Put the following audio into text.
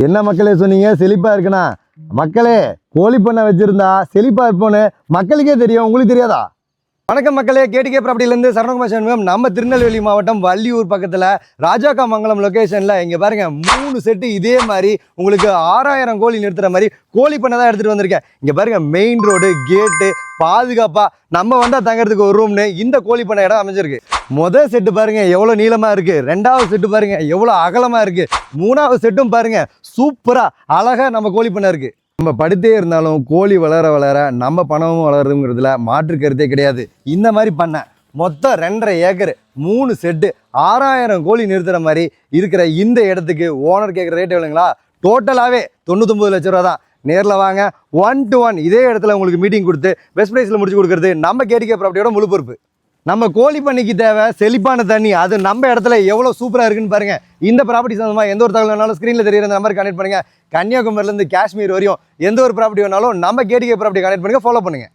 என்ன மக்களே சொன்னீங்க செழிப்பா இருக்குண்ணா? மக்களே, கோழி பண்ணை வச்சிருந்தா செழிப்பா இருப்போன்னு மக்களுக்கே தெரியும், உங்களுக்கு தெரியாதா? வணக்கம் மக்களே, கேடிகே ப்ராப்பர்ட்டிலேருந்து சரவணகுமார் சண்முகம். நம்ம திருநெல்வேலி மாவட்டம் வள்ளியூர் பக்கத்தில் ராஜாக்காமங்கலம் லொக்கேஷனில் இங்கே பாருங்க 3 செட்டு இதே மாதிரி உங்களுக்கு 6000 கோழி நிறுத்துற மாதிரி கோழி பண்ணை தான் எடுத்துகிட்டு வந்திருக்கேன். இங்கே பாருங்க மெயின் ரோடு கேட்டு பாதுகாப்பாக நம்ம வந்தால் தங்கறதுக்கு ஒரு ரூம்னு இந்த கோழி பண்ணை இடம் அமைஞ்சிருக்கு. முதல் செட்டு பாருங்க எவ்வளோ நீளமாக இருக்குது, 2வது செட்டு பாருங்க எவ்வளோ அகலமாக இருக்குது, 3வது செட்டும் பாருங்க சூப்பராக அழகாக நம்ம கோழி பண்ணை இருக்குது. நம்ம படுத்தே இருந்தாலும் கோழி வளர வளர நம்ம பணமும் வளருங்கிறதுல மாற்று கருத்தே கிடையாது. இந்த மாதிரி பண்ண மொத்தம் 2.5 ஏக்கர் 3 செட்டு 6000 கோழி நிறுத்துற மாதிரி இருக்கிற இந்த இடத்துக்கு ஓனர் கேட்குற ரேட் எவ்வளோங்களா? டோட்டலாகவே 99 லட்ச ரூபா தான். நேரில் வாங்க, 1 to 1 இதே இடத்துல உங்களுக்கு மீட்டிங் கொடுத்து பெஸ்ட் ப்ரைஸில் முடிச்சு கொடுக்குறது நம்ம கேடிகே ப்ராப்பர்ட்டியோட முழு பொறுப்பு. நம்ம கோழி பண்ணைக்கு தேவை செழிப்பான தண்ணி, அது நம்ம இடத்துல எவ்வளோ சூப்பராக இருக்குன்னு பாருங்க. இந்த ப்ராப்பர்ட்டி சம்பந்தமாக எந்த ஒரு தகவல் வேணாலும் ஸ்க்ரீனில் தெரியுற நம்பர் கனெக்ட் பண்ணுங்க. கன்னியாகுமரியிலேருந்து காஷ்மீர் வரையும் எந்த ஒரு ப்ராப்பர்ட்டி வேணாலும் நம்ம கேடிகே ப்ராப்பர்ட்டி கனெக்ட் பண்ணுங்க, ஃபாலோ பண்ணுங்க.